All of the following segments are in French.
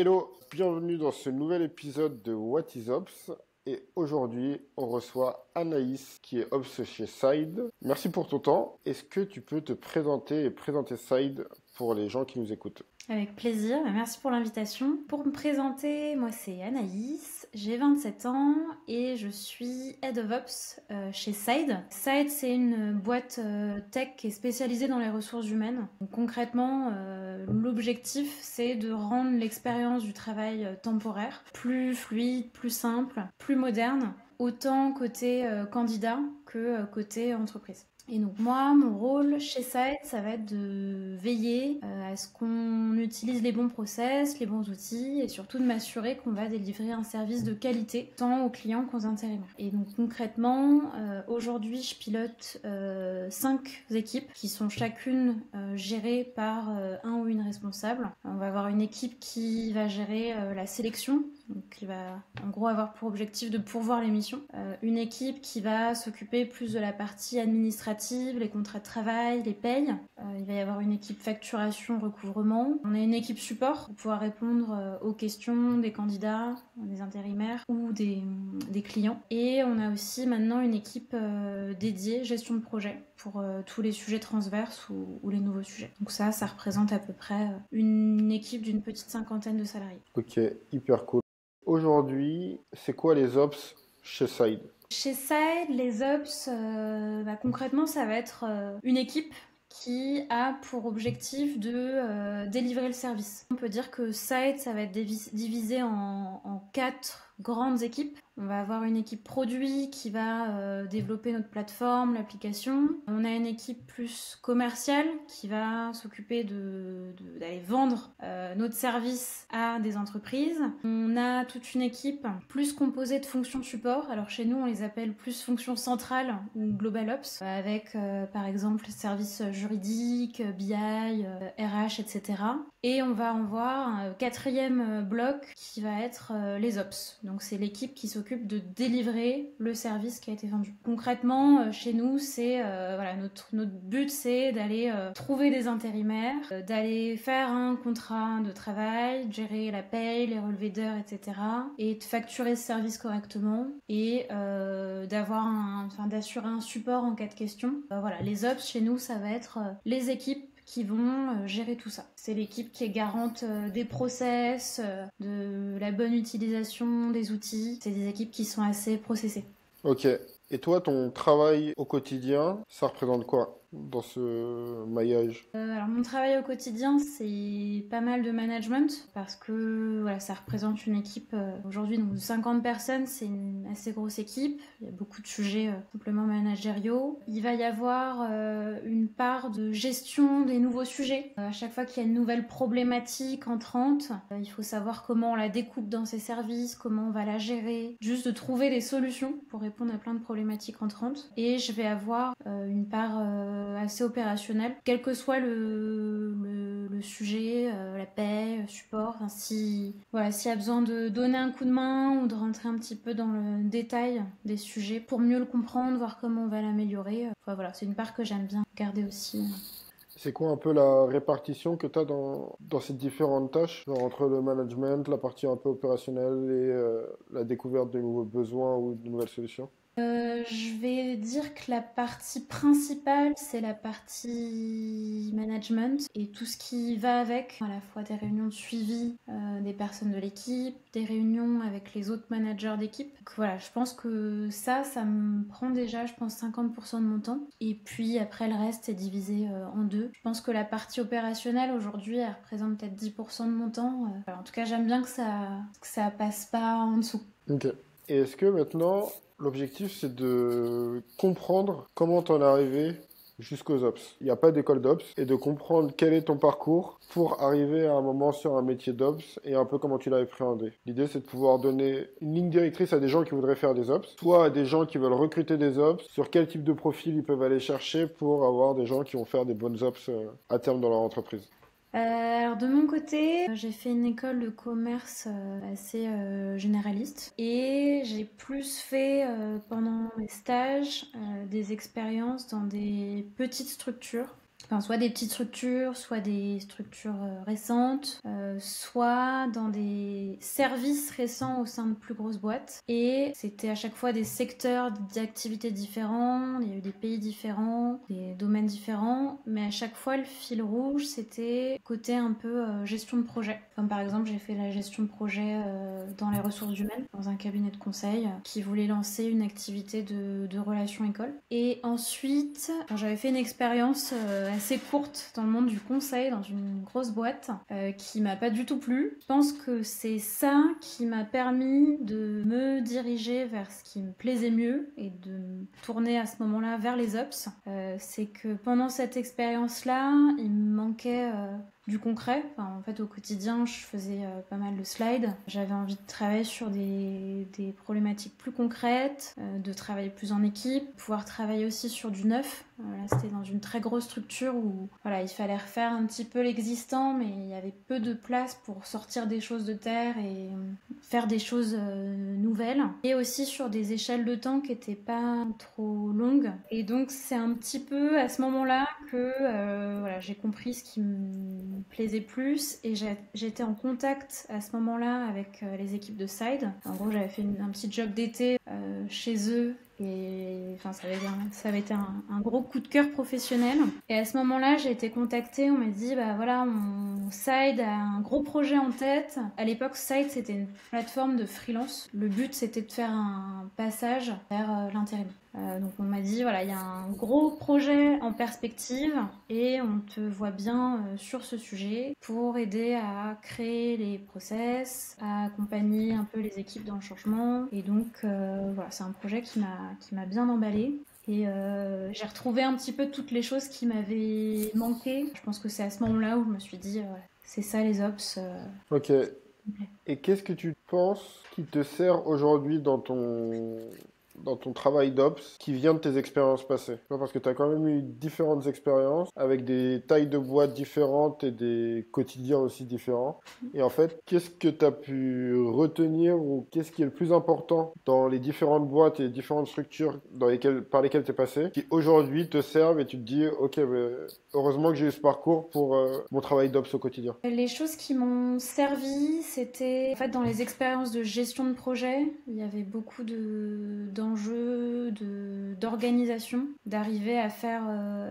Hello, bienvenue dans ce nouvel épisode de What is Ops. Et aujourd'hui, on reçoit Anaïs qui est Ops chez Side. Merci pour ton temps. Est-ce que tu peux te présenter et présenter Side pour les gens qui nous écoutent? Avec plaisir, merci pour l'invitation. Pour me présenter, moi c'est Anaïs, j'ai 27 ans et je suis Head of Ops chez Side. Side, c'est une boîte tech qui est spécialisée dans les ressources humaines. Donc, concrètement, l'objectif c'est de rendre l'expérience du travail temporaire plus fluide, plus simple, plus moderne, autant côté candidat que côté entreprise. Et donc moi, mon rôle chez Site, ça va être de veiller à ce qu'on utilise les bons process, les bons outils, et surtout de m'assurer qu'on va délivrer un service de qualité, tant aux clients qu'aux intérimaires. Et donc concrètement, aujourd'hui, je pilote 5 équipes qui sont chacune gérées par un ou une responsable. On va avoir une équipe qui va gérer la sélection, donc qui va en gros avoir pour objectif de pourvoir les missions. Une équipe qui va s'occuper plus de la partie administrative, les contrats de travail, les payes. Il va y avoir une équipe facturation, recouvrement. On a une équipe support pour pouvoir répondre aux questions des candidats, des intérimaires ou des clients. Et on a aussi maintenant une équipe dédiée gestion de projet pour tous les sujets transverses ou les nouveaux sujets. Donc ça représente à peu près une équipe d'une petite 50aine de salariés. Ok, hyper cool. Aujourd'hui, c'est quoi les ops chez Side? Chez Side, les ops, concrètement, ça va être une équipe qui a pour objectif de délivrer le service. On peut dire que Side, ça va être divisé en 4 grandes équipes. On va avoir une équipe produit qui va développer notre plateforme, l'application. On a une équipe plus commerciale qui va s'occuper d'aller vendre notre service à des entreprises. On a toute une équipe plus composée de fonctions support. Alors chez nous, on les appelle plus fonctions centrales ou Global Ops, avec par exemple services juridiques, BI, RH, etc. Et on va en voir un 4e bloc qui va être les Ops. Donc c'est l'équipe qui s'occupe de délivrer le service qui a été vendu. Concrètement, chez nous, c'est notre but, c'est d'aller trouver des intérimaires, d'aller faire un contrat de travail, de gérer la paye, les relevés d'heures, etc. et de facturer ce service correctement et d'assurer un support en cas de question. Les Ops chez nous, ça va être les équipes qui vont gérer tout ça. C'est l'équipe qui est garante des process, de la bonne utilisation des outils. C'est des équipes qui sont assez processées. Ok. Et toi, ton travail au quotidien, ça représente quoi dans ce maillage? Alors mon travail au quotidien, c'est pas mal de management parce que ça représente une équipe aujourd'hui donc de 50 personnes, c'est une assez grosse équipe. Il y a beaucoup de sujets simplement managériaux. Il va y avoir une part de gestion des nouveaux sujets. À chaque fois qu'il y a une nouvelle problématique entrante, il faut savoir comment on la découpe dans ses services, comment on va la gérer, juste de trouver des solutions pour répondre à plein de problématiques entrantes. Et je vais avoir une part assez opérationnel, quel que soit le sujet, la paie, le support. Enfin, s'il y a besoin de donner un coup de main ou de rentrer un petit peu dans le détail des sujets pour mieux le comprendre, voir comment on va l'améliorer. C'est une part que j'aime bien garder aussi. C'est quoi un peu la répartition que tu as dans ces différentes tâches, genre entre le management, la partie un peu opérationnelle et la découverte de nouveaux besoins ou de nouvelles solutions? Je vais dire que la partie principale, c'est la partie management et tout ce qui va avec, à la fois des réunions de suivi des personnes de l'équipe, des réunions avec les autres managers d'équipe. Donc je pense que ça me prend déjà, 50% de mon temps. Et puis après, le reste est divisé en deux. Je pense que la partie opérationnelle, aujourd'hui, elle représente peut-être 10% de mon temps. En tout cas, j'aime bien que ça passe pas en dessous. Ok. Et est-ce que maintenant, l'objectif, c'est de comprendre comment t'en es arrivé jusqu'aux ops? Il n'y a pas d'école d'ops, et de comprendre quel est ton parcours pour arriver à un moment sur un métier d'ops et un peu comment tu l'as appréhendé. L'idée, c'est de pouvoir donner une ligne directrice à des gens qui voudraient faire des ops, soit à des gens qui veulent recruter des ops, sur quel type de profil ils peuvent aller chercher pour avoir des gens qui vont faire des bonnes ops à terme dans leur entreprise. Alors de mon côté, j'ai fait une école de commerce assez généraliste et j'ai plus fait pendant mes stages des expériences dans des petites structures Enfin, soit des petites structures, soit des structures récentes, soit dans des services récents au sein de plus grosses boîtes. Et c'était à chaque fois des secteurs d'activités différents, il y a eu des pays différents, des domaines différents, mais à chaque fois le fil rouge c'était côté un peu gestion de projet. Comme par exemple j'ai fait la gestion de projet dans les ressources humaines, dans un cabinet de conseil qui voulait lancer une activité de relations école. Et ensuite, j'avais fait une expérience assez courte dans le monde du conseil, dans une grosse boîte, qui m'a pas du tout plu. Je pense que c'est ça qui m'a permis de me diriger vers ce qui me plaisait mieux et de me tourner à ce moment-là vers les ops. C'est que pendant cette expérience-là, il me manquait du concret. Enfin, en fait, au quotidien, je faisais pas mal de slides. J'avais envie de travailler sur des problématiques plus concrètes, de travailler plus en équipe, pouvoir travailler aussi sur du neuf. Là, c'était dans une très grosse structure où voilà, il fallait refaire un petit peu l'existant, mais il y avait peu de place pour sortir des choses de terre et faire des choses nouvelles. Et aussi sur des échelles de temps qui n'étaient pas trop longues. Et donc, c'est un petit peu à ce moment-là que voilà, j'ai compris ce qui me plaisait plus et j'étais en contact à ce moment-là avec les équipes de Side. En gros, j'avais fait un petit job d'été chez eux et enfin, ça avait été un gros coup de cœur professionnel. Et à ce moment-là, j'ai été contactée, on m'a dit bah voilà, Side a un gros projet en tête. À l'époque, Side c'était une plateforme de freelance. Le but c'était de faire un passage vers l'intérim. Donc on m'a dit voilà, il y a un gros projet en perspective et on te voit bien sur ce sujet pour aider à créer les process, à accompagner un peu les équipes dans le changement. Et donc voilà, c'est un projet qui m'a bien emballée. Et j'ai retrouvé un petit peu toutes les choses qui m'avaient manqué. Je pense que c'est à ce moment-là où je me suis dit c'est ça les ops. Ok. Et qu'est-ce que tu penses qui te sert aujourd'hui dans ton travail d'ops qui vient de tes expériences passées? Tu vois, parce que tu as quand même eu différentes expériences avec des tailles de boîtes différentes et des quotidiens aussi différents. Et en fait, qu'est-ce que tu as pu retenir ou qu'est-ce qui est le plus important dans les différentes boîtes et les différentes structures par lesquelles tu es passé qui aujourd'hui te servent et tu te dis, ok, heureusement que j'ai eu ce parcours pour mon travail d'ops au quotidien. Les choses qui m'ont servi, c'était en fait dans les expériences de gestion de projet, il y avait beaucoup d'enjeux, d'organisation, d'arriver à faire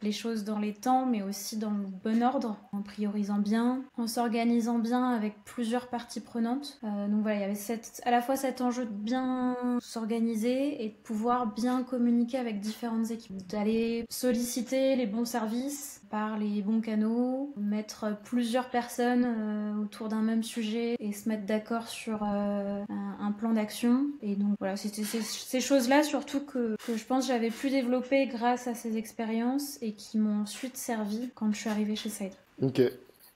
les choses dans les temps, mais aussi dans le bon ordre, en priorisant bien, en s'organisant bien avec plusieurs parties prenantes. Donc voilà, il y avait à la fois cet enjeu de bien s'organiser et de pouvoir bien communiquer avec différentes équipes, d'aller solliciter les bons services par les bons canaux, mettre plusieurs personnes autour d'un même sujet et se mettre d'accord sur un plan d'action. Et donc voilà, c'était ces choses-là surtout que je pense j'avais pu développer grâce à ces expériences et qui m'ont ensuite servi quand je suis arrivée chez Side. Ok.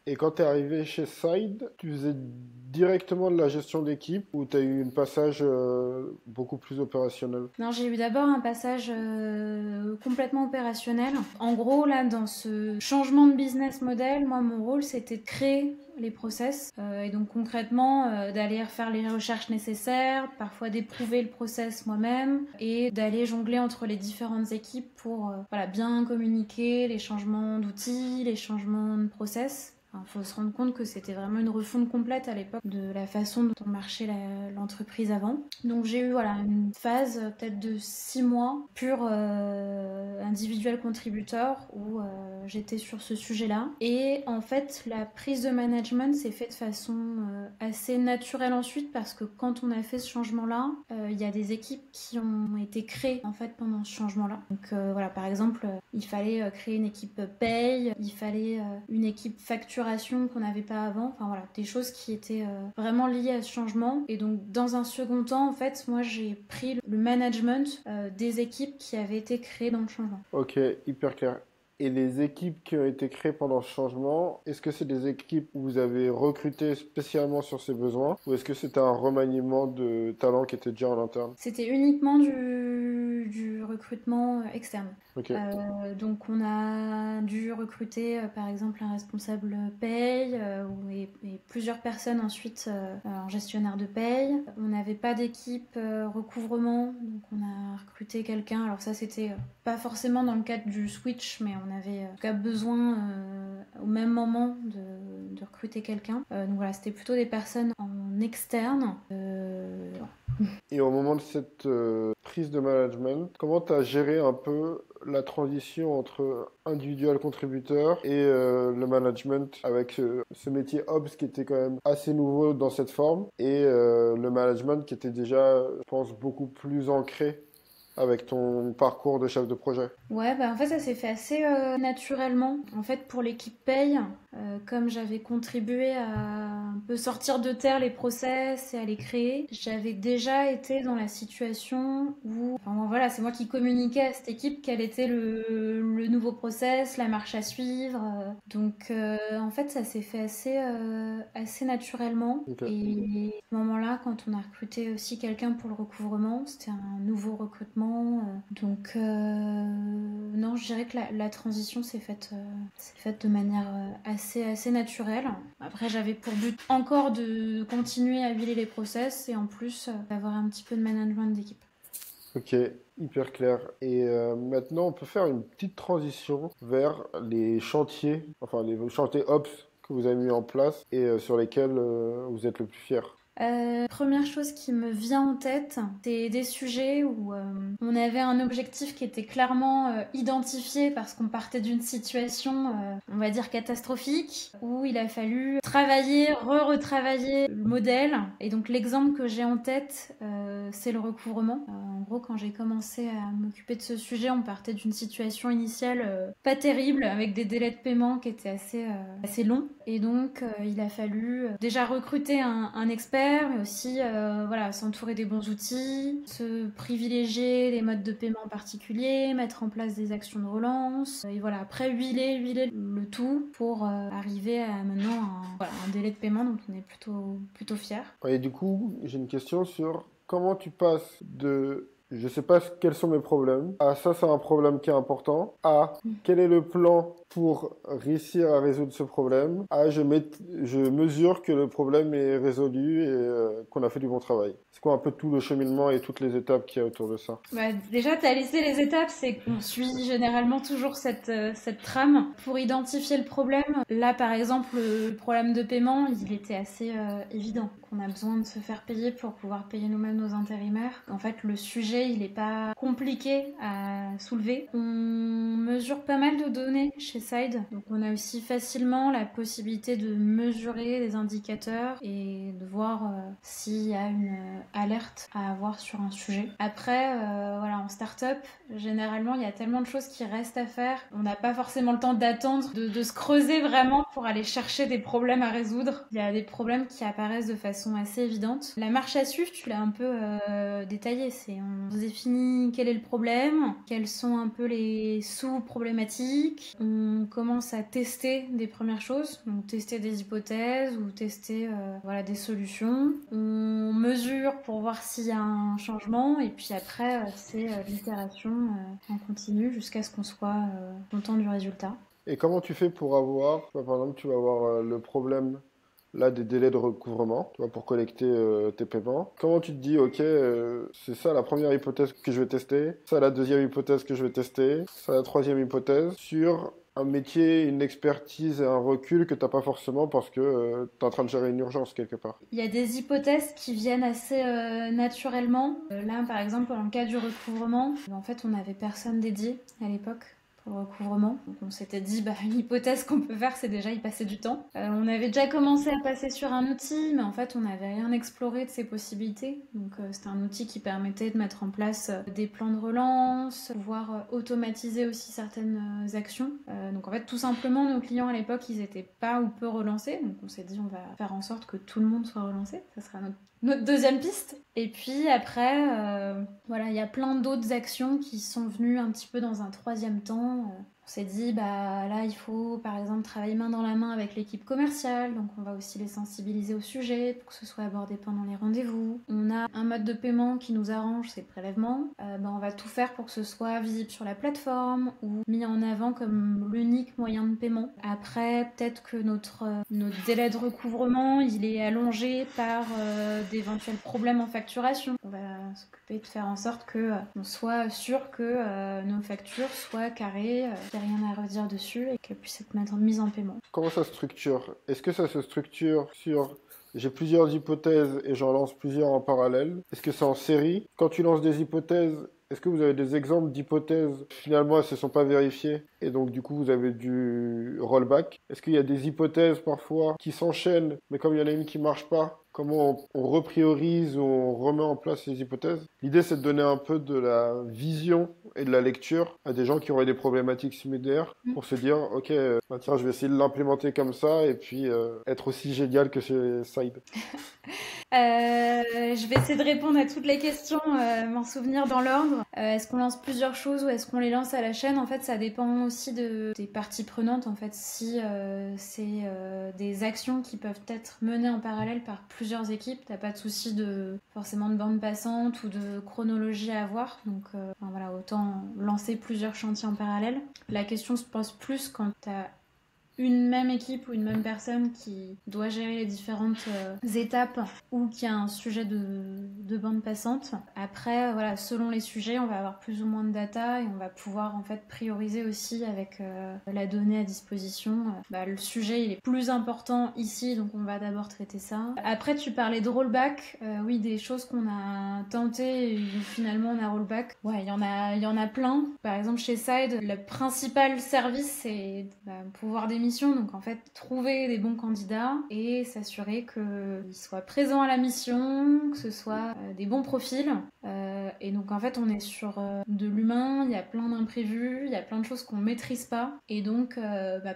Et quand tu es arrivé chez Side, tu faisais directement de la gestion d'équipe ou tu as eu un passage beaucoup plus opérationnel? Non, j'ai eu d'abord un passage complètement opérationnel. En gros, là, dans ce changement de business model, moi, mon rôle, c'était de créer les process et donc concrètement d'aller faire les recherches nécessaires, parfois d'éprouver le process moi-même et d'aller jongler entre les différentes équipes pour voilà, bien communiquer les changements d'outils, les changements de process. Il faut se rendre compte que c'était vraiment une refonte complète à l'époque de la façon dont marchait l'entreprise avant. Donc j'ai eu voilà, une phase peut-être de 6 mois pur individuel contributeur où j'étais sur ce sujet-là. Et en fait, la prise de management s'est faite de façon assez naturelle ensuite parce que quand on a fait ce changement-là, il y a des équipes qui ont été créées en fait pendant ce changement-là. Donc voilà, par exemple, il fallait créer une équipe paye, il fallait une équipe facturation qu'on n'avait pas avant. Enfin voilà, des choses qui étaient vraiment liées à ce changement. Et donc dans un second temps, en fait, moi j'ai pris le management des équipes qui avaient été créées dans le changement. Ok, hyper clair. Et les équipes qui ont été créées pendant ce changement, est-ce que c'est des équipes où vous avez recruté spécialement sur ces besoins ou est-ce que c'était un remaniement de talents qui étaient déjà en interne? C'était uniquement du recrutement externe. Ok. Donc on a dû recruter par exemple un responsable paye et plusieurs personnes ensuite en gestionnaire de paye. On n'avait pas d'équipe recouvrement, donc on a recruté quelqu'un. Alors ça c'était pas forcément dans le cadre du switch, mais on avait en tout cas besoin au même moment de recruter quelqu'un. Donc voilà, c'était plutôt des personnes en externe. Et au moment de cette prise de management, comment tu as géré un peu la transition entre individuel contributeur et le management avec ce métier Ops qui était quand même assez nouveau dans cette forme et le management qui était déjà, je pense, beaucoup plus ancré avec ton parcours de chef de projet? Ouais, bah en fait ça s'est fait assez naturellement. En fait pour l'équipe paye, comme j'avais contribué à un peu sortir de terre les process et à les créer, j'avais déjà été dans la situation où, enfin bon, voilà, c'est moi qui communiquais à cette équipe quel était le nouveau process, la marche à suivre. Donc en fait ça s'est fait assez naturellement. Ok. Et à ce moment-là, quand on a recruté aussi quelqu'un pour le recouvrement, c'était un nouveau recrutement. Donc non, je dirais que la transition s'est faite de manière assez naturelle. Après, j'avais pour but encore de continuer à huiler les process et en plus d'avoir un petit peu de management d'équipe. Ok, hyper clair. Et maintenant, on peut faire une petite transition vers les chantiers, enfin les chantiers Ops que vous avez mis en place et sur lesquels vous êtes le plus fier. Première chose qui me vient en tête, c'est des sujets où on avait un objectif qui était clairement identifié parce qu'on partait d'une situation, on va dire, catastrophique, où il a fallu travailler, retravailler le modèle. Et donc l'exemple que j'ai en tête, c'est le recouvrement. En gros, quand j'ai commencé à m'occuper de ce sujet, on partait d'une situation initiale pas terrible, avec des délais de paiement qui étaient assez longs. Et donc, il a fallu déjà recruter un expert, mais aussi voilà, s'entourer des bons outils, se privilégier des modes de paiement particuliers, mettre en place des actions de relance, et voilà, après huiler le tout pour arriver à maintenant un délai de paiement dont on est plutôt fier. Et du coup, j'ai une question sur comment tu passes de je sais pas quels sont mes problèmes à ça c'est un problème qui est important à quel est le plan pour réussir à résoudre ce problème à je mesure que le problème est résolu et qu'on a fait du bon travail. C'est quoi un peu tout le cheminement et toutes les étapes qu'il y a autour de ça? Bah, déjà, tu as listé les étapes, c'est qu'on suit généralement toujours cette trame pour identifier le problème. Là, par exemple, le problème de paiement, il était assez évident qu'on a besoin de se faire payer pour pouvoir payer nous-mêmes nos intérimaires. En fait, le sujet, il n'est pas compliqué à soulever. On mesure pas mal de données chez Side, donc on a aussi facilement la possibilité de mesurer les indicateurs et de voir s'il y a une alerte à avoir sur un sujet. Après, voilà, en start-up, généralement, il y a tellement de choses qui restent à faire. On n'a pas forcément le temps d'attendre, de se creuser vraiment pour aller chercher des problèmes à résoudre. Il y a des problèmes qui apparaissent de façon assez évidente. La marche à suivre, tu l'as un peu détaillé. C'est on définit quel est le problème, quelles sont un peu les sous-problématiques. On commence à tester des premières choses, donc tester des hypothèses ou tester voilà, des solutions. On mesure pour voir s'il y a un changement et puis après c'est l'itération en continu jusqu'à ce qu'on soit content du résultat. Et comment tu fais pour avoir, tu vois, par exemple, tu vas avoir le problème là des délais de recouvrement, tu vois, pour collecter tes paiements. Comment tu te dis, ok, c'est ça la première hypothèse que je vais tester, ça la deuxième hypothèse que je vais tester, ça la troisième hypothèse sur un métier, une expertise et un recul que t'as pas forcément parce que tu es en train de gérer une urgence quelque part. Il y a des hypothèses qui viennent assez naturellement. Là, par exemple, dans le cas du recouvrement, en fait, on n'avait personne dédié à l'époque pour le recouvrement. Donc on s'était dit, bah, une hypothèse qu'on peut faire, c'est déjà y passer du temps. On avait déjà commencé à passer sur un outil, mais en fait, on n'avait rien exploré de ses possibilités. Donc c'était un outil qui permettait de mettre en place des plans de relance, pouvoir automatiser aussi certaines actions. Donc en fait, tout simplement, nos clients à l'époque, ils étaient pas ou peu relancés. Donc on s'est dit, on va faire en sorte que tout le monde soit relancé. Ça sera notre deuxième piste. Et puis après, voilà, il y a plein d'autres actions qui sont venues un petit peu dans un troisième temps. On s'est dit, bah là, il faut par exemple travailler main dans la main avec l'équipe commerciale, donc on va aussi les sensibiliser au sujet pour que ce soit abordé pendant les rendez-vous. On a un mode de paiement qui nous arrange, c'est le prélèvement. On va tout faire pour que ce soit visible sur la plateforme ou mis en avant comme l'unique moyen de paiement. Après, peut-être que notre délai de recouvrement, il est allongé par d'éventuels problèmes en facturation. On va s'occuper de faire en sorte que on soit sûr que nos factures soient carrées, qu'il n'y a rien à redire dessus et qu'elles puissent être mises en paiement. Comment ça se structure? Est-ce que ça se structure sur j'ai plusieurs hypothèses et j'en lance plusieurs en parallèle? Est-ce que c'est en série? Quand tu lances des hypothèses, est-ce que vous avez des exemples d'hypothèses? Finalement, elles ne se sont pas vérifiées et donc du coup, vous avez du rollback. Est-ce qu'il y a des hypothèses parfois qui s'enchaînent, mais comme il y en a une qui marche pas, comment on repriorise ou on remet en place les hypothèses? L'idée, c'est de donner un peu de la vision et de la lecture à des gens qui auraient des problématiques similaires pour se dire, ok, tiens, je vais essayer de l'implémenter comme ça et puis être aussi génial que chez Side. Je vais essayer de répondre à toutes les questions, m'en souvenir dans l'ordre. Est-ce qu'on lance plusieurs choses ou est-ce qu'on les lance à la chaîne? En fait, ça dépend aussi des parties prenantes. En fait, si c'est des actions qui peuvent être menées en parallèle par plusieurs équipes, t'as pas de souci forcément de bande passante ou de chronologie à avoir. Donc voilà, autant lancer plusieurs chantiers en parallèle. La question se pose plus quand t'as une même équipe ou une même personne qui doit gérer les différentes étapes ou qui a un sujet de bande passante. Après, voilà, selon les sujets, on va avoir plus ou moins de data et on va pouvoir en fait prioriser aussi avec la donnée à disposition. Le sujet, il est plus important ici, donc on va d'abord traiter ça. Après, tu parlais de rollback. Oui, des choses qu'on a tentées et finalement on a rollback. Ouais, il y en a plein. Par exemple, chez Side, le principal service, c'est pouvoir des missions, donc en fait trouver des bons candidats et s'assurer qu'ils soient présents à la mission, que ce soit des bons profils. Et donc en fait on est sur de l'humain, il y a plein d'imprévus, il y a plein de choses qu'on maîtrise pas. Et donc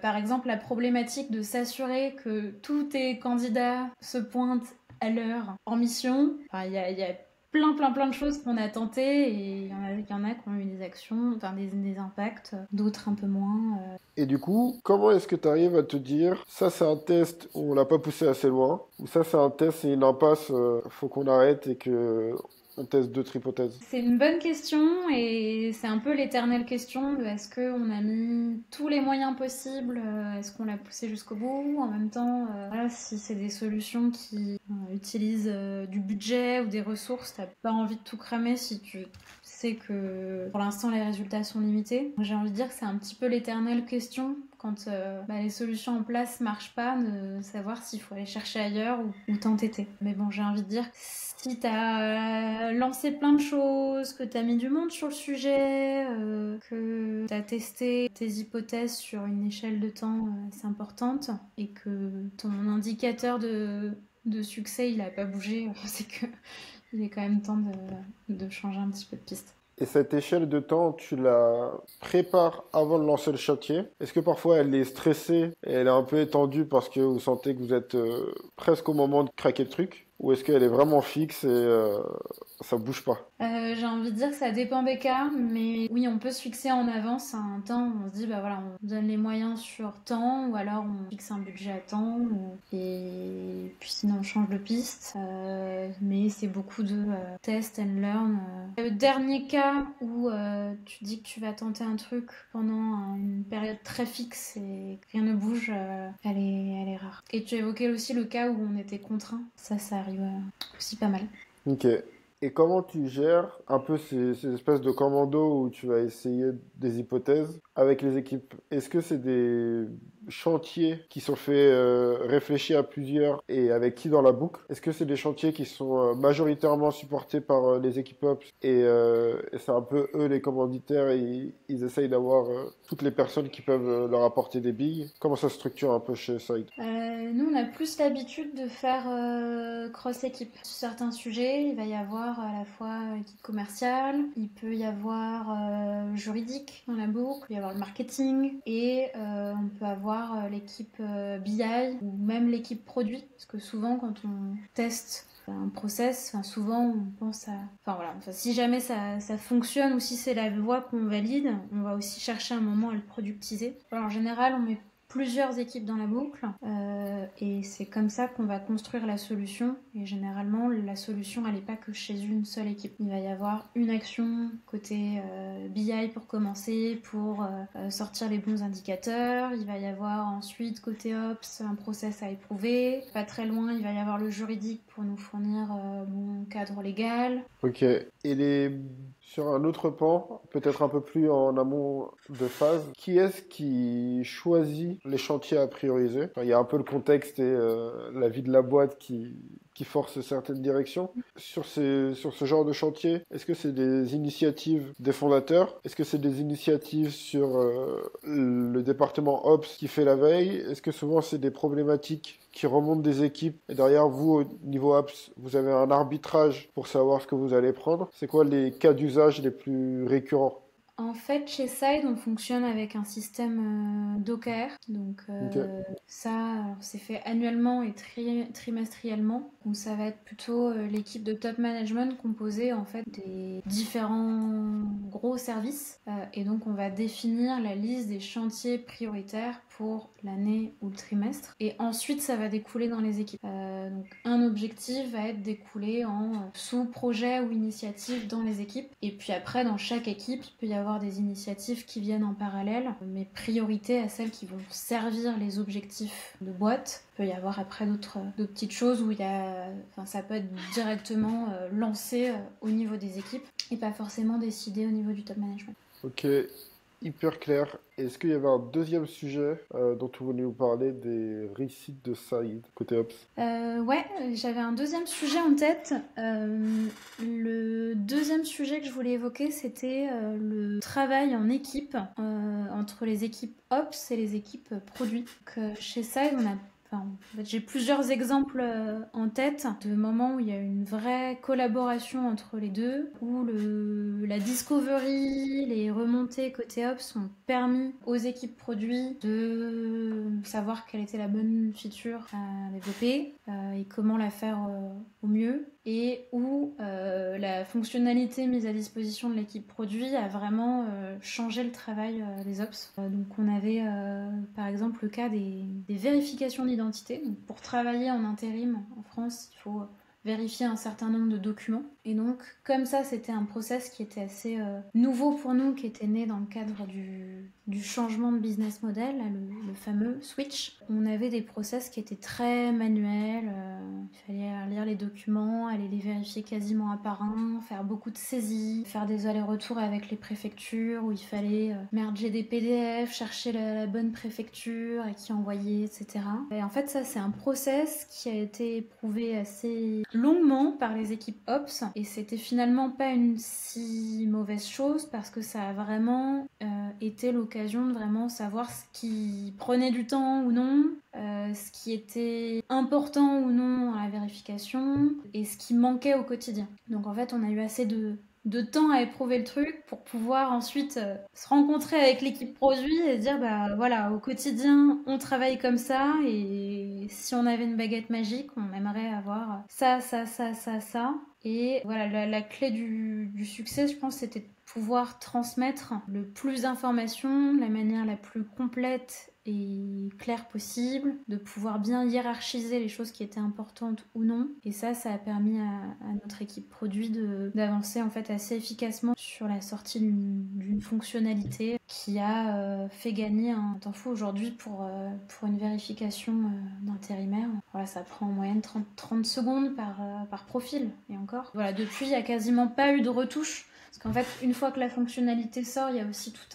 par exemple la problématique de s'assurer que tous tes candidats se pointent à l'heure en mission, il y a plein de choses qu'on a tentées et il y en a qui ont eu des actions, enfin des impacts, d'autres un peu moins. Et du coup, comment est-ce que tu arrives à te dire, ça c'est un test où on l'a pas poussé assez loin, ou ça c'est un test, c'est une impasse, faut qu'on arrête et que on teste d'autres hypothèses? C'est une bonne question et c'est un peu l'éternelle question de est-ce qu'on a mis tous les moyens possibles, est-ce qu'on l'a poussé jusqu'au bout, en même temps, voilà, si c'est des solutions qui utilisent du budget ou des ressources, t'as pas envie de tout cramer si tu sais que pour l'instant les résultats sont limités. J'ai envie de dire que c'est un petit peu l'éternelle question quand les solutions en place marchent pas, de savoir s'il faut aller chercher ailleurs ou t'entêter. Mais bon, j'ai envie de dire si t'as lancé plein de choses, que t'as mis du monde sur le sujet, que t'as testé tes hypothèses sur une échelle de temps assez importante et que ton indicateur de succès il a pas bougé, c'est que il est quand même temps de changer un petit peu de piste. Et cette échelle de temps, tu la prépares avant de lancer le chantier? Est-ce que parfois elle est stressée et elle est un peu étendue parce que vous sentez que vous êtes presque au moment de craquer le truc? Ou est-ce qu'elle est vraiment fixe et ça bouge pas? J'ai envie de dire que ça dépend des cas, mais oui, on peut se fixer en avance un temps, on se dit, voilà, on donne les moyens sur temps, ou alors on fixe un budget à temps, et puis sinon on change de piste, mais c'est beaucoup de test and learn. Le dernier cas où tu dis que tu vas tenter un truc pendant une période très fixe et que rien ne bouge, elle est rare. Et tu évoquais aussi le cas où on était contraint, ça arrive aussi pas mal. Ok. Et comment tu gères un peu ces espèces de commando où tu vas essayer des hypothèses avec les équipes? Est-ce que c'est des chantiers qui sont faits réfléchir à plusieurs et avec qui dans la boucle? Est-ce que c'est des chantiers qui sont majoritairement supportés par les équipes Ops et c'est un peu eux les commanditaires et ils essayent d'avoir toutes les personnes qui peuvent leur apporter des billes? Comment ça se structure un peu chez Side? Nous, on a plus l'habitude de faire cross-équipe. Sur certains sujets, il va y avoir à la fois équipe commerciale, il peut y avoir juridique dans la boucle, il peut y avoir le marketing et on peut avoir l'équipe BI ou même l'équipe produit. Parce que souvent, quand on teste un process. Enfin, souvent, on pense à... Enfin, voilà. Enfin, si jamais ça fonctionne ou si c'est la voie qu'on valide, on va aussi chercher un moment à le productiser. Alors, en général, on met plusieurs équipes dans la boucle et c'est comme ça qu'on va construire la solution. Et généralement, la solution, elle n'est pas que chez une seule équipe. Il va y avoir une action côté BI pour commencer, pour sortir les bons indicateurs. Il va y avoir ensuite côté Ops un process à éprouver. Pas très loin, il va y avoir le juridique pour nous fournir mon cadre légal. Ok. Sur un autre pan, peut-être un peu plus en amont de phase, qui est-ce qui choisit les chantiers à prioriser? Enfin, il y a un peu le contexte et la vie de la boîte qui force certaines directions. Sur ce genre de chantier, est-ce que c'est des initiatives des fondateurs? Est-ce que c'est des initiatives sur le département Ops qui fait la veille? Est-ce que souvent c'est des problématiques qui remontent des équipes et derrière vous, au niveau Ops, vous avez un arbitrage pour savoir ce que vous allez prendre? C'est quoi les cas d'usage les plus récurrents? En fait, chez Side, on fonctionne avec un système Docker. Donc Ok. ça, alors, c'est fait annuellement et trimestriellement. Donc ça va être plutôt l'équipe de top management composée en fait des différents gros services. Et donc on va définir la liste des chantiers prioritaires pour l'année ou le trimestre. Et ensuite, ça va découler dans les équipes. Donc un objectif va être découlé en sous-projets ou initiatives dans les équipes. Et puis après, dans chaque équipe, il peut y avoir des initiatives qui viennent en parallèle, mais priorité à celles qui vont servir les objectifs de boîte. Il peut y avoir après d'autres petites choses où ça peut être directement lancé au niveau des équipes et pas forcément décidé au niveau du top management. Ok, hyper clair. Est-ce qu'il y avait un deuxième sujet dont tu voulais nous parler des récits de Saïd, côté Ops? Ouais, j'avais un deuxième sujet en tête. Le deuxième sujet que je voulais évoquer, c'était le travail en équipe entre les équipes Ops et les équipes produits. Donc, chez Side, en fait, j'ai plusieurs exemples en tête de moments où il y a une vraie collaboration entre les deux, où la discovery, les remontées côté Ops ont permis aux équipes produits de savoir quelle était la bonne feature à développer et comment la faire au mieux, et où la fonctionnalité mise à disposition de l'équipe produit a vraiment changé le travail des Ops. Donc on avait par exemple le cas des vérifications d'identité. Donc, pour travailler en intérim en France, il faut vérifier un certain nombre de documents. Et donc, comme ça, c'était un process qui était assez nouveau pour nous, qui était né dans le cadre du changement de business model, là, le fameux switch. On avait des process qui étaient très manuels. Il fallait lire les documents, aller les vérifier quasiment un par un, faire beaucoup de saisies, faire des allers-retours avec les préfectures, où il fallait merger des PDF, chercher la bonne préfecture et qui envoyer, etc. Et en fait, ça, c'est un process qui a été éprouvé assez longuement par les équipes Ops, et c'était finalement pas une si mauvaise chose parce que ça a vraiment été l'occasion de vraiment savoir ce qui prenait du temps ou non, ce qui était important ou non à la vérification et ce qui manquait au quotidien. Donc en fait, on a eu assez de temps à éprouver le truc pour pouvoir ensuite se rencontrer avec l'équipe produit et dire bah voilà, au quotidien on travaille comme ça, et si on avait une baguette magique on aimerait avoir ça, et voilà, la clé du succès, je pense, c'était de pouvoir transmettre le plus d'informations de la manière la plus complète et claire possible, de pouvoir bien hiérarchiser les choses qui étaient importantes ou non. Et ça a permis à notre équipe produit d'avancer en fait assez efficacement sur la sortie d'une fonctionnalité qui a fait gagner un temps fou aujourd'hui pour une vérification d'intérimaire. Voilà, ça prend en moyenne 30 secondes par profil, et encore. Voilà, depuis, il n'y a quasiment pas eu de retouche. Parce qu'en fait, une fois que la fonctionnalité sort, il y a aussi toute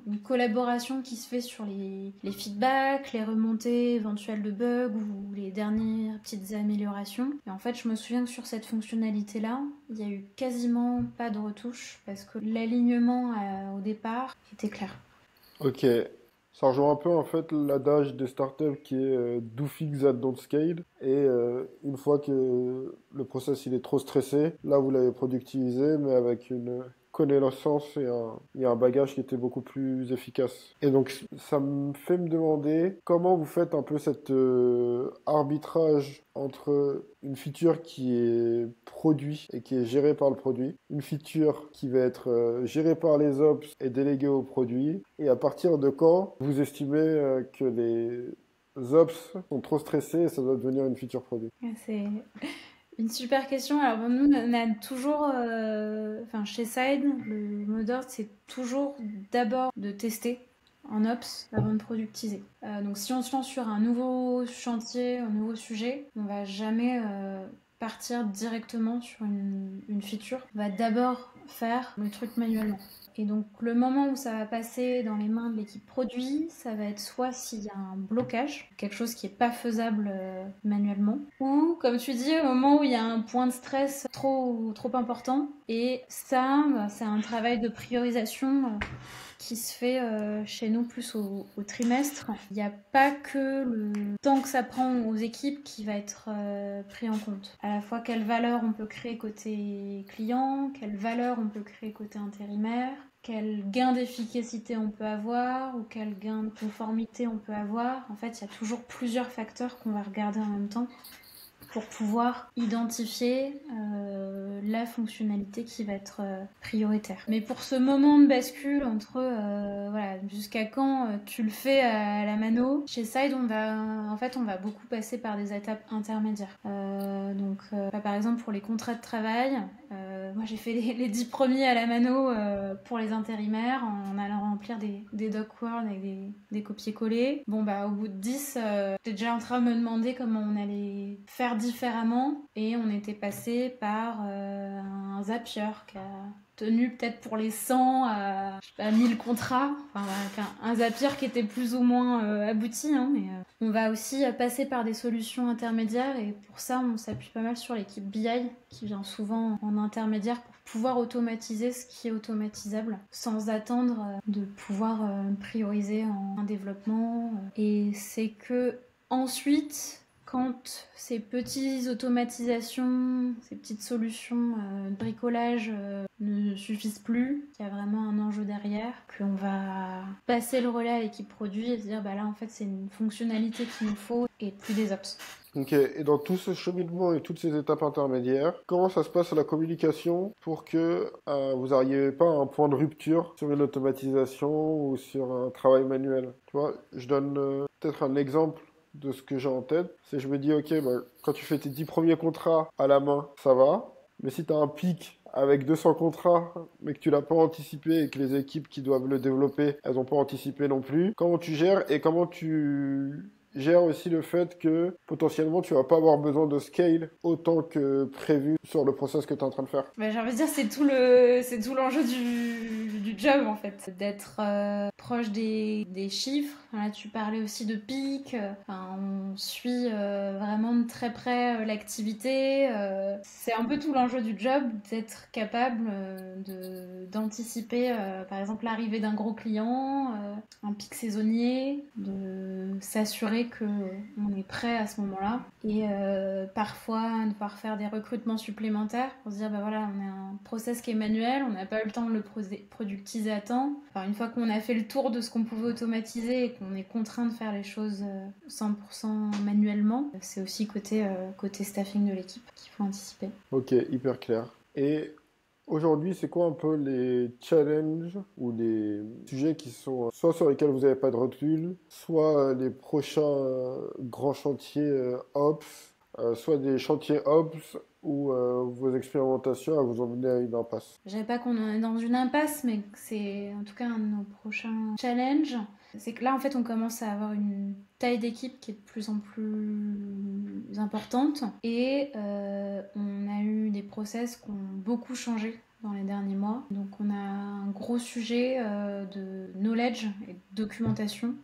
une collaboration qui se fait sur les feedbacks, les remontées éventuelles de bugs ou les dernières petites améliorations. Et en fait, je me souviens que sur cette fonctionnalité-là, il n'y a eu quasiment pas de retouche parce que l'alignement au départ était clair. Ok. Ça rejoint un peu en fait l'adage des startups qui est do things that don't scale. Et une fois que le process il est trop stressé, là vous l'avez productivisé, mais avec une connaissance et un bagage qui était beaucoup plus efficace. Et donc, ça me fait me demander comment vous faites un peu cet arbitrage entre une feature qui est produit et qui est gérée par le produit, une feature qui va être gérée par les ops et déléguée au produit, et à partir de quand vous estimez que les ops sont trop stressés et ça doit devenir une feature produit. C'est une super question. Alors, bon, nous, on a toujours, enfin, chez Side, le mot d'ordre, c'est toujours d'abord de tester en ops avant de productiser. Donc, si on se lance sur un nouveau chantier, un nouveau sujet, on va jamais partir directement sur une feature. On va d'abord faire le truc manuellement. Et donc, le moment où ça va passer dans les mains de l'équipe produit, ça va être soit s'il y a un blocage, quelque chose qui n'est pas faisable manuellement, ou, comme tu dis, au moment où il y a un point de stress trop important. Et ça, bah, c'est un travail de priorisation qui se fait chez nous plus au trimestre. Il n'y a pas que le temps que ça prend aux équipes qui va être pris en compte. À la fois quelle valeur on peut créer côté client, quelle valeur on peut créer côté intérimaire, quel gain d'efficacité on peut avoir ou quel gain de conformité on peut avoir. En fait, il y a toujours plusieurs facteurs qu'on va regarder en même temps pour pouvoir identifier la fonctionnalité qui va être prioritaire. Mais pour ce moment de bascule entre voilà, jusqu'à quand tu le fais à la mano, chez Side on va beaucoup passer par des étapes intermédiaires. Par exemple pour les contrats de travail, moi j'ai fait les 10 premiers à la mano pour les intérimaires en allant remplir des doc-word avec des copier-coller. Bon bah au bout de 10, j'étais déjà en train de me demander comment on allait faire différemment et on était passé par un Zapier qui a tenu peut-être pour les 100 à je sais pas, 1000 contrats, enfin, un Zapier qui était plus ou moins abouti, hein, mais on va aussi passer par des solutions intermédiaires et pour ça on s'appuie pas mal sur l'équipe BI qui vient souvent en intermédiaire pour pouvoir automatiser ce qui est automatisable sans attendre de pouvoir prioriser en développement. Et c'est que ensuite, quand ces petites automatisations, ces petites solutions de bricolage ne suffisent plus, qu'il y a vraiment un enjeu derrière, qu'on va passer le relais à l'équipe produit et se dire bah là en fait c'est une fonctionnalité qu'il nous faut et plus des ops. Ok, et dans tout ce cheminement et toutes ces étapes intermédiaires, comment ça se passe la communication pour que vous n'arriviez pas à un point de rupture sur une automatisation ou sur un travail manuel? Tu vois, je donne peut-être un exemple de ce que j'ai en tête. C'est je me dis, ok, bah, quand tu fais tes 10 premiers contrats à la main, ça va. Mais si tu as un pic avec 200 contrats, mais que tu l'as pas anticipé et que les équipes qui doivent le développer, elles n'ont pas anticipé non plus, comment tu gères et comment tu gère aussi le fait que potentiellement tu vas pas avoir besoin de scale autant que prévu sur le process que tu es en train de faire. Bah, j'ai envie de dire c'est tout l'enjeu du job en fait, d'être proche des chiffres. Là tu parlais aussi de pic, on suit vraiment de très près l'activité. C'est un peu tout l'enjeu du job d'être capable d'anticiper par exemple l'arrivée d'un gros client, un pic saisonnier, de s'assurer que on est prêt à ce moment-là et parfois devoir faire des recrutements supplémentaires pour se dire bah voilà on a un process qui est manuel, on n'a pas eu le temps de le productiser à temps. Enfin, une fois qu'on a fait le tour de ce qu'on pouvait automatiser et qu'on est contraint de faire les choses 100% manuellement, c'est aussi côté staffing de l'équipe qu'il faut anticiper. Ok, hyper clair. Et aujourd'hui, c'est quoi un peu les challenges ou les sujets qui sont soit sur lesquels vous n'avez pas de recul, soit les prochains grands chantiers Ops, soit des chantiers Ops où vos expérimentations elles vous ont mené à une impasse? Je dirais pas qu'on en est dans une impasse, mais que c'est en tout cas un de nos prochains challenges. C'est que là, en fait, on commence à avoir une taille d'équipe qui est de plus en plus importante. Et on a eu des process qui ont beaucoup changé dans les derniers mois. Donc on a un gros sujet de knowledge et de documentation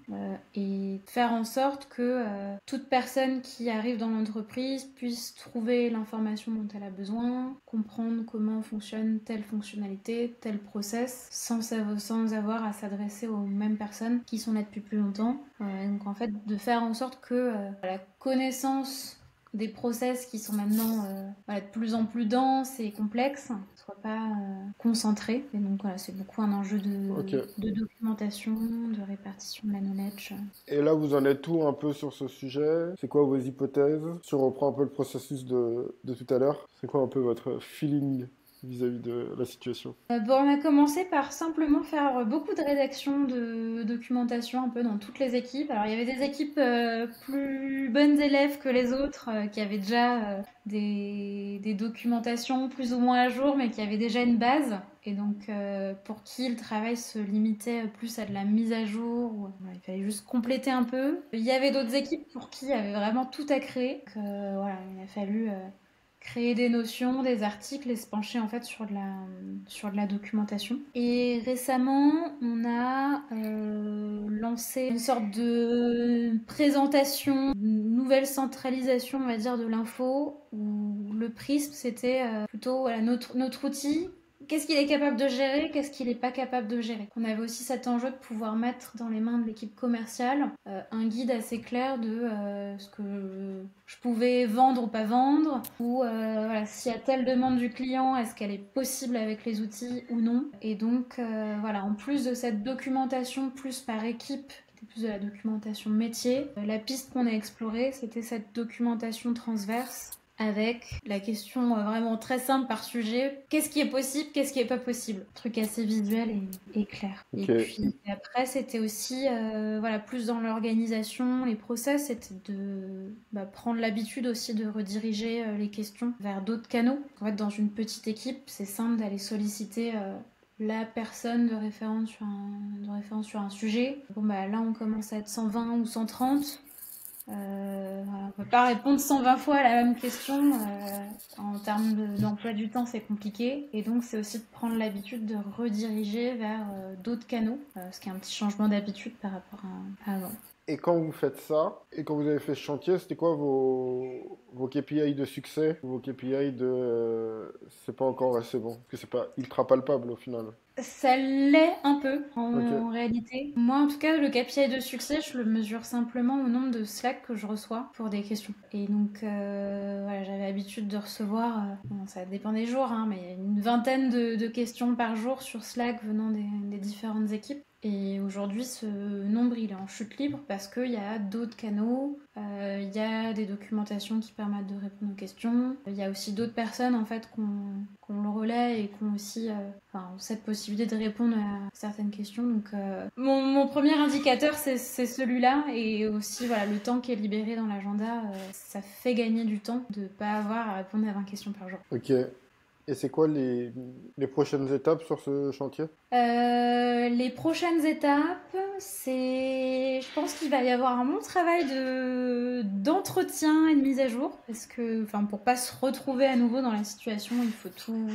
et faire en sorte que toute personne qui arrive dans l'entreprise puisse trouver l'information dont elle a besoin, comprendre comment fonctionne telle fonctionnalité, tel process, sans avoir à s'adresser aux mêmes personnes qui sont là depuis plus longtemps. Donc en fait de faire en sorte que la connaissance des process qui sont maintenant voilà, de plus en plus denses et complexes, ne soient pas concentrés. Et donc voilà, c'est beaucoup un enjeu Ok. de documentation, de répartition de la knowledge. Et là, vous en êtes où un peu sur ce sujet? C'est quoi vos hypothèses? Si on reprend un peu le processus de tout à l'heure, c'est quoi un peu votre feeling vis-à-vis de la situation? Bon, on a commencé par simplement faire beaucoup de rédaction de documentation un peu dans toutes les équipes. Alors, il y avait des équipes plus bonnes élèves que les autres qui avaient déjà des documentations plus ou moins à jour, mais qui avaient déjà une base. Et donc, pour qui le travail se limitait plus à de la mise à jour, voilà, il fallait juste compléter un peu. Il y avait d'autres équipes pour qui il y avait vraiment tout à créer. Donc, voilà, il a fallu créer des notions, des articles et se pencher en fait sur de la documentation. Et récemment, on a lancé une sorte de présentation, une nouvelle centralisation, on va dire, de l'info, où le prisme, c'était plutôt voilà, notre outil. Qu'est-ce qu'il est capable de gérer, qu'est-ce qu'il n'est pas capable de gérer. On avait aussi cet enjeu de pouvoir mettre dans les mains de l'équipe commerciale un guide assez clair de ce que je pouvais vendre ou pas vendre, ou voilà, s'il y a telle demande du client, est-ce qu'elle est possible avec les outils ou non. Et donc voilà, en plus de cette documentation plus par équipe, qui était plus de la documentation métier, la piste qu'on a explorée, c'était cette documentation transverse avec la question vraiment très simple par sujet. Qu'est-ce qui est possible, qu'est-ce qui est pas possible? Truc assez visuel et clair. Ok. Et puis après, c'était aussi voilà, plus dans l'organisation, les process, c'était de prendre l'habitude aussi de rediriger les questions vers d'autres canaux. En fait, dans une petite équipe, c'est simple d'aller solliciter la personne de référence sur un sujet. Bon, bah, là, on commence à être 120 ou 130. Voilà, on peut pas répondre 120 fois à la même question. En termes d'emploi du temps, c'est compliqué. Et donc, c'est aussi de prendre l'habitude de rediriger vers d'autres canaux, ce qui est un petit changement d'habitude par rapport à avant. Et quand vous faites ça, et quand vous avez fait ce chantier, c'était quoi vos KPI de succès? Vos KPI de c'est pas encore assez bon? Parce que c'est pas ultra palpable au final. Ça l'est un peu Ok. en réalité. Moi, en tout cas, le KPI de succès, je le mesure simplement au nombre de Slack que je reçois pour des questions. Et donc, voilà, j'avais l'habitude de recevoir, bon, ça dépend des jours, hein, mais une vingtaine de questions par jour sur Slack venant des différentes équipes. Et aujourd'hui, ce nombre, il est en chute libre parce qu'il y a d'autres canaux, il y a des documentations qui permettent de répondre aux questions. Il y a aussi d'autres personnes, en fait, qu'on le relaie et qui ont aussi cette possibilité de répondre à certaines questions. Donc, mon premier indicateur, c'est celui-là. Et aussi, voilà, le temps qui est libéré dans l'agenda, ça fait gagner du temps de ne pas avoir à répondre à 20 questions par jour. Ok. Et c'est quoi les prochaines étapes sur ce chantier? Les prochaines étapes, c'est, je pense qu'il va y avoir un bon travail d'entretien et de mise à jour, parce que, enfin, pour pas se retrouver à nouveau dans la situation, il faut tout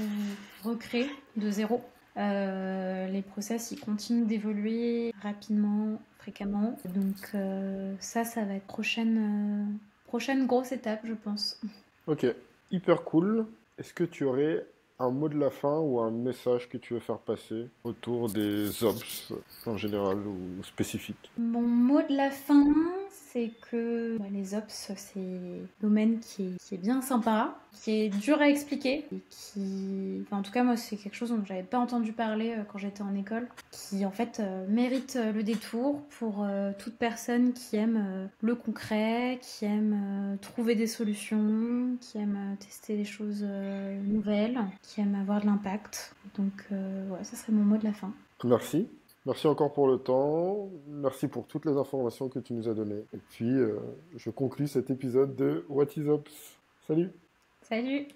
recréer de zéro. Les process, ils continuent d'évoluer rapidement, fréquemment, donc ça va être prochaine grosse étape, je pense. Ok. Hyper cool. Est-ce que tu aurais un mot de la fin ou un message que tu veux faire passer autour des ops en général ou spécifiques? Mon mot de la fin, c'est que les ops, c'est un domaine qui est bien sympa, qui est dur à expliquer, et qui, enfin, en tout cas, moi, c'est quelque chose dont j'avais pas entendu parler quand j'étais en école, qui en fait mérite le détour pour toute personne qui aime le concret, qui aime trouver des solutions, qui aime tester des choses nouvelles, qui aime avoir de l'impact. Donc, ouais, ça serait mon mot de la fin. Merci. Merci encore pour le temps. Merci pour toutes les informations que tu nous as données. Et puis, je conclus cet épisode de What is Ops. Salut! Salut!